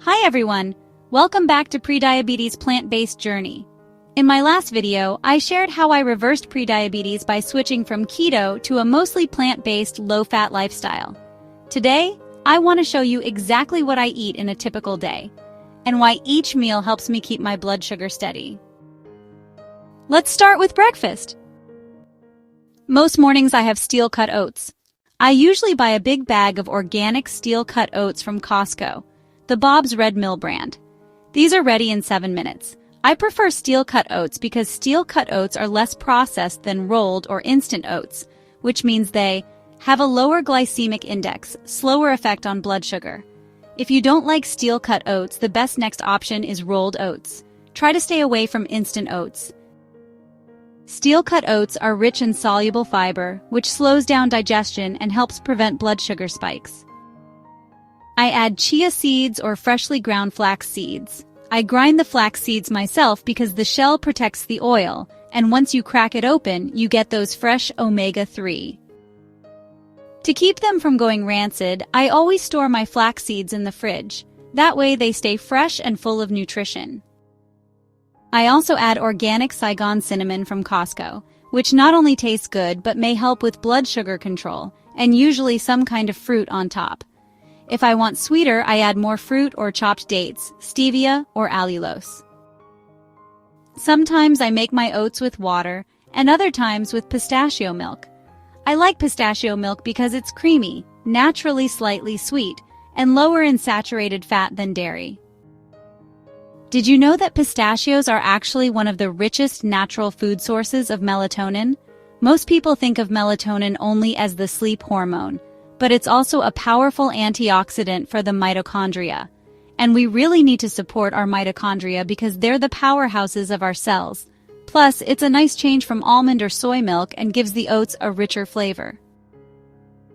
Hi everyone! Welcome back to Prediabetes Plant-Based Journey. In my last video, I shared how I reversed prediabetes by switching from keto to a mostly plant-based, low-fat lifestyle. Today, I want to show you exactly what I eat in a typical day, and why each meal helps me keep my blood sugar steady. Let's start with breakfast. Most mornings I have steel-cut oats. I usually buy a big bag of organic steel-cut oats from Costco, the Bob's Red Mill brand. These are ready in 7 minutes. I prefer steel-cut oats because steel-cut oats are less processed than rolled or instant oats, which means they have a lower glycemic index, slower effect on blood sugar. If you don't like steel-cut oats, the best next option is rolled oats. Try to stay away from instant oats. Steel-cut oats are rich in soluble fiber, which slows down digestion and helps prevent blood sugar spikes. I add chia seeds or freshly ground flax seeds. I grind the flax seeds myself because the shell protects the oil, and once you crack it open, you get those fresh omega-3. To keep them from going rancid, I always store my flax seeds in the fridge. That way they stay fresh and full of nutrition. I also add organic Saigon cinnamon from Costco, which not only tastes good but may help with blood sugar control, and usually some kind of fruit on top. If I want sweeter, I add more fruit or chopped dates, stevia, or allulose. Sometimes I make my oats with water, and other times with pistachio milk. I like pistachio milk because it's creamy, naturally slightly sweet, and lower in saturated fat than dairy. Did you know that pistachios are actually one of the richest natural food sources of melatonin? Most people think of melatonin only as the sleep hormone, but it's also a powerful antioxidant for the mitochondria. And we really need to support our mitochondria because they're the powerhouses of our cells. Plus, it's a nice change from almond or soy milk and gives the oats a richer flavor.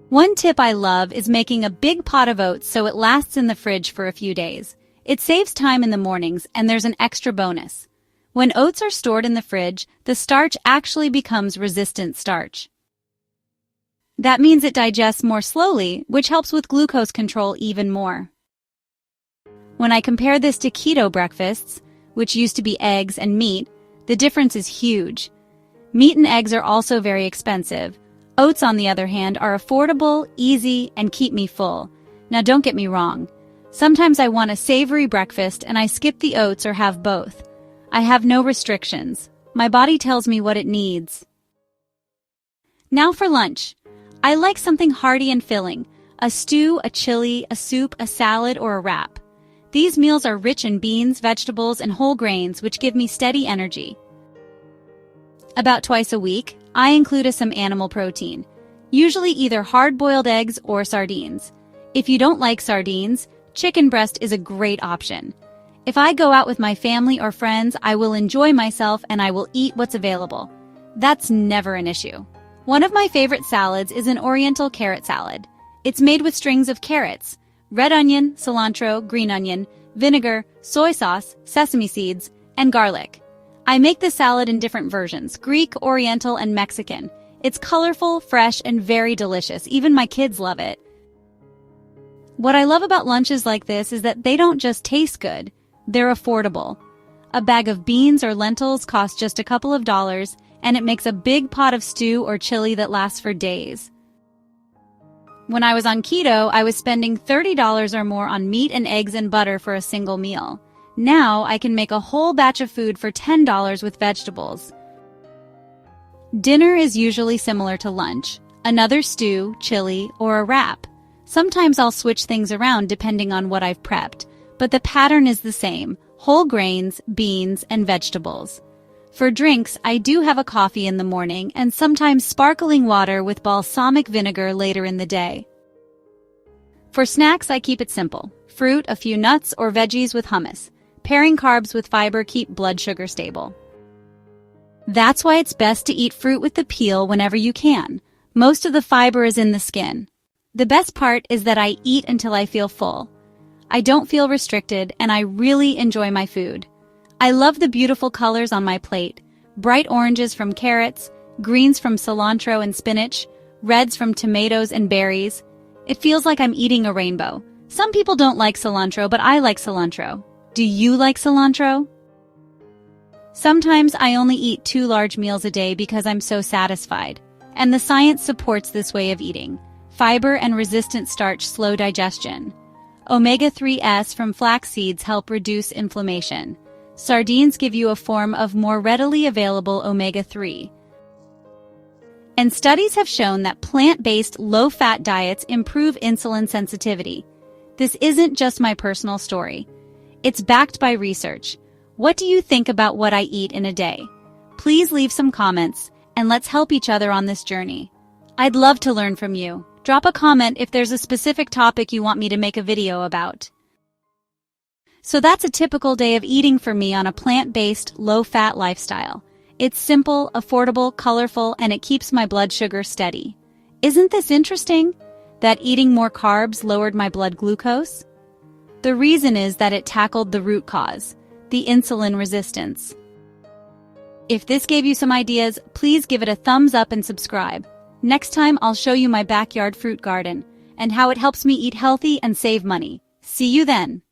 One tip I love is making a big pot of oats so it lasts in the fridge for a few days. It saves time in the mornings, and there's an extra bonus. When oats are stored in the fridge, the starch actually becomes resistant starch. That means it digests more slowly, which helps with glucose control even more. When I compare this to keto breakfasts, which used to be eggs and meat, the difference is huge. Meat and eggs are also very expensive. Oats, on the other hand, are affordable, easy, and keep me full. Now don't get me wrong. Sometimes I want a savory breakfast and I skip the oats or have both. I have no restrictions. My body tells me what it needs. Now for lunch. I like something hearty and filling, a stew, a chili, a soup, a salad, or a wrap. These meals are rich in beans, vegetables, and whole grains, which give me steady energy. About twice a week, I include some animal protein, usually either hard-boiled eggs or sardines. If you don't like sardines, chicken breast is a great option. If I go out with my family or friends, I will enjoy myself and I will eat what's available. That's never an issue. One of my favorite salads is an Oriental carrot salad. It's made with strings of carrots, red onion, cilantro, green onion, vinegar, soy sauce, sesame seeds, and garlic. I make the salad in different versions, Greek, Oriental, and Mexican. It's colorful, fresh, and very delicious. Even my kids love it. What I love about lunches like this is that they don't just taste good, they're affordable. A bag of beans or lentils costs just a couple of dollars, and it makes a big pot of stew or chili that lasts for days. When I was on keto, I was spending $30 or more on meat and eggs and butter for a single meal. Now I can make a whole batch of food for $10 with vegetables. Dinner is usually similar to lunch, another stew, chili, or a wrap. Sometimes I'll switch things around depending on what I've prepped, but the pattern is the same: whole grains, beans, and vegetables. For drinks, I do have a coffee in the morning and sometimes sparkling water with balsamic vinegar later in the day. For snacks, I keep it simple: fruit, a few nuts, or veggies with hummus. Pairing carbs with fiber keep blood sugar stable. That's why it's best to eat fruit with the peel whenever you can. Most of the fiber is in the skin. The best part is that I eat until I feel full. I don't feel restricted, and I really enjoy my food. I love the beautiful colors on my plate: bright oranges from carrots, greens from cilantro and spinach, reds from tomatoes and berries. It feels like I'm eating a rainbow. Some people don't like cilantro, but I like cilantro. Do you like cilantro? Sometimes I only eat 2 large meals a day because I'm so satisfied. And the science supports this way of eating. Fiber and resistant starch slow digestion. Omega-3s from flax seeds help reduce inflammation. Sardines give you a form of more readily available omega-3. And studies have shown that plant-based, low-fat diets improve insulin sensitivity. This isn't just my personal story. It's backed by research. What do you think about what I eat in a day? Please leave some comments, and let's help each other on this journey. I'd love to learn from you. Drop a comment if there's a specific topic you want me to make a video about. So that's a typical day of eating for me on a plant-based, low-fat lifestyle. It's simple, affordable, colorful, and it keeps my blood sugar steady. Isn't this interesting? That eating more carbs lowered my blood glucose? The reason is that it tackled the root cause, the insulin resistance. If this gave you some ideas, please give it a thumbs up and subscribe. Next time I'll show you my backyard fruit garden and how it helps me eat healthy and save money. See you then.